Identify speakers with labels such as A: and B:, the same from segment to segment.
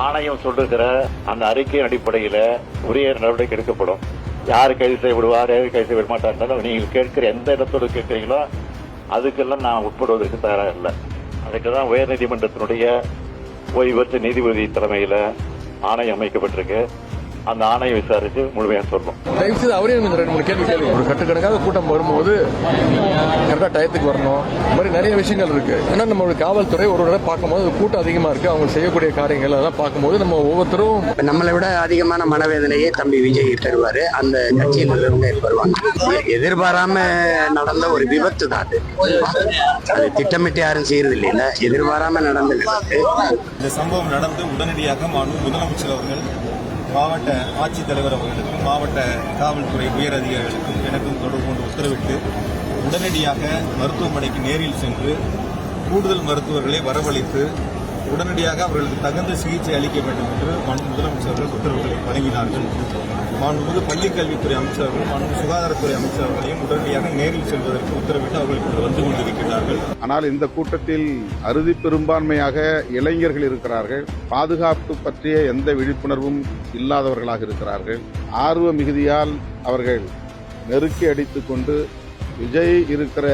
A: ஆணையம் சொல்லுகிற அந்த அறிக்கையின் அடிப்படையில உரிய நடவடிக்கை எடுக்கப்படும். யார் கைது செய்யப்படுவார், யார் கைது செய்ய மாட்டார், நீங்கள் கேட்கிற எந்த இடத்தோடு கேட்கிறீங்களோ அதுக்கெல்லாம் நான் உட்படுவதற்கு தயாராக இல்லை. அதுக்குதான் உயர்நீதிமன்றத்தினுடைய ஓய்வு பெற்ற நீதிபதி தலைமையில ஆணையம் அமைக்கப்பட்டிருக்கு. அந்த ஆணையம் விசாரித்து முழுமையாக சொல்லணும்.
B: அவரே ஒரு கட்டுக்கணக்காக கூட்டம் வரும்போது கரெக்டாக டயத்துக்கு வரணும். இந்த மாதிரி நிறைய விஷயங்கள் இருக்கு. ஏன்னா நம்மளுடைய காவல்துறை ஒரு தடவை பார்க்கும்போது கூட்டம் அதிகமா இருக்கு. அவங்க செய்யக்கூடிய காரியங்கள் அதெல்லாம் பார்க்கும்போது நம்ம ஒவ்வொருத்தரும்
C: நம்மளை விட அதிகமான மனவேதனையே தம்பி விஜய் தருவாரு. அந்த கட்சியிலிருந்து வருவாங்க. எதிர்பாராம நடந்த ஒரு விபத்து தான் அது திட்டமிட்டு யாரும் செய்யறது இல்லைல்ல, எதிர்பாராம நடந்த விபத்து.
D: இந்த சம்பவம் நடந்து உடனடியாக முதலமைச்சர் அவர்கள் மாவட்ட ஆட்சித்தலைவர் அவர்களுக்கும் மாவட்ட காவல்துறை உயர் அதிகாரிகளுக்கும் எனக்கும் தொடர்பு கொண்டு உத்தரவிட்டு உடனடியாக மருத்துவமனைக்கு நேரில் சென்று கூடுதல் மருத்துவர்களை வரவழைத்து உடனடியாக அவர்களுக்கு தகுந்த சிகிச்சை அளிக்க வேண்டும் என்று முதலமைச்சர்கள் உத்தரவுகளை வழங்கினார்கள். மாண்புமிகு பள்ளிக்கல்வித்துறை அமைச்சர்கள், மாண்புமிகு சுகாதாரத்துறை அமைச்சர்களையும் உடனடியாக நேரில் செல்வதற்கு உத்தரவிட்டு அவர்கள் வந்து கொண்டிருக்கிறார்கள்.
E: ஆனால் இந்த கூட்டத்தில் அறுதி பெரும்பான்மையாக இளைஞர்கள் இருக்கிறார்கள். பாதுகாப்பு பற்றிய எந்த விழிப்புணர்வும் இல்லாதவர்களாக இருக்கிறார்கள். ஆர்வ மிகுதியால் அவர்கள் நெருக்கி அடித்துக் கொண்டு விஜய் இருக்கிற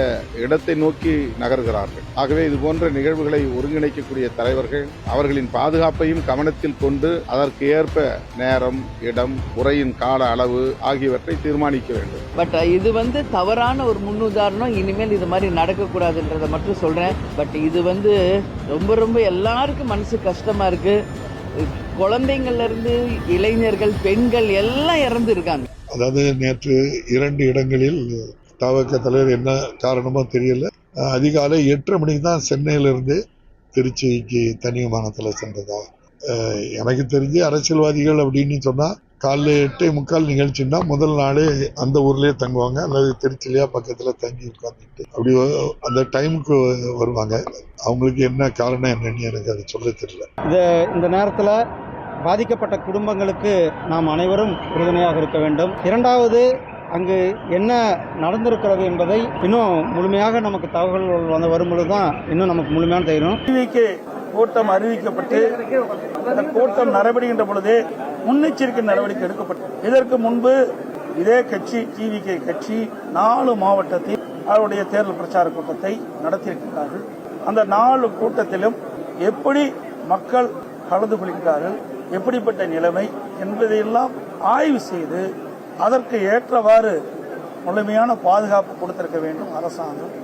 E: இடத்தை நோக்கி நகர்கிறார்கள். ஆகவே இதுபோன்ற நிகழ்வுகளை ஒருங்கிணைக்கக்கூடிய தலைவர்கள் அவர்களின் பாதுகாப்பையும் கவனத்தில் கொண்டு அதற்கு ஏற்ப நேரம், இடம், உரையின் கால அளவு ஆகியவற்றை தீர்மானிக்க வேண்டும்.
F: பட் இது தவறான ஒரு முன்னுதாரணம். இனிமேல் இது மாதிரி நடக்கக்கூடாதுன்றதை மட்டும் சொல்றேன். பட் இது ரொம்ப ரொம்ப எல்லாருக்கும் மனசு கஷ்டமா இருக்கு. குழந்தைங்கள்ல இருந்து இளைஞர்கள், பெண்கள் எல்லாம் இறந்து இருக்காங்க.
G: அதாவது நேற்று 2 இடங்களில் தவக தலைவர் என்ன காரணமோ தெரியல, அதிகாலை 8:30 மணிக்கு தான் சென்னையிலிருந்து திருச்சிக்கு தனி விமானத்தில் சென்றதா. எனக்கு தெரிஞ்சு அரசியல்வாதிகள் அப்படின்னு சொன்னா காலைல 8:45 நிகழ்ச்சின்னா முதல் நாளே அந்த ஊர்லயே தங்குவாங்க, அல்லது திருச்சிலையா பக்கத்துல தங்கி உட்கார்ந்துட்டு அப்படி அந்த டைமுக்கு வருவாங்க. அவங்களுக்கு என்ன காரணம் என்னன்னு எனக்கு அதை சொல்ல தெரியல.
H: இந்த நேரத்தில் பாதிக்கப்பட்ட குடும்பங்களுக்கு நாம் அனைவரும் உறுதுணையாக இருக்க வேண்டும். இரண்டாவது, அங்கு என்ன நடந்திருக்கிறது என்பதை இன்னும் முழுமையாக நமக்கு தகவல்கள் வரும்பொழுது தான் இன்னும் நமக்கு முழுமையான தெரியும்.
I: டிவிக்கு கூட்டம் அறிவிக்கப்பட்டு அந்த கூட்டம் நடைபெறுகின்ற பொழுது முன்னெச்சரிக்கை நடவடிக்கை எடுக்கப்பட்டது. இதற்கு முன்பு இதே கட்சி, டிவிகே கட்சி 4 மாவட்டத்தில் அவருடைய தேர்தல் பிரச்சார கூட்டத்தை நடத்தியிருக்கிறார்கள். அந்த 4 கூட்டத்திலும் எப்படி மக்கள் கலந்து கொள்கிறார்கள், எப்படிப்பட்ட நிலைமை என்பதையெல்லாம் ஆய்வு செய்து அதற்கு ஏற்றவாறு முழுமையான பாதுகாப்பு கொடுத்திருக்க வேண்டும் அரசாங்கம்.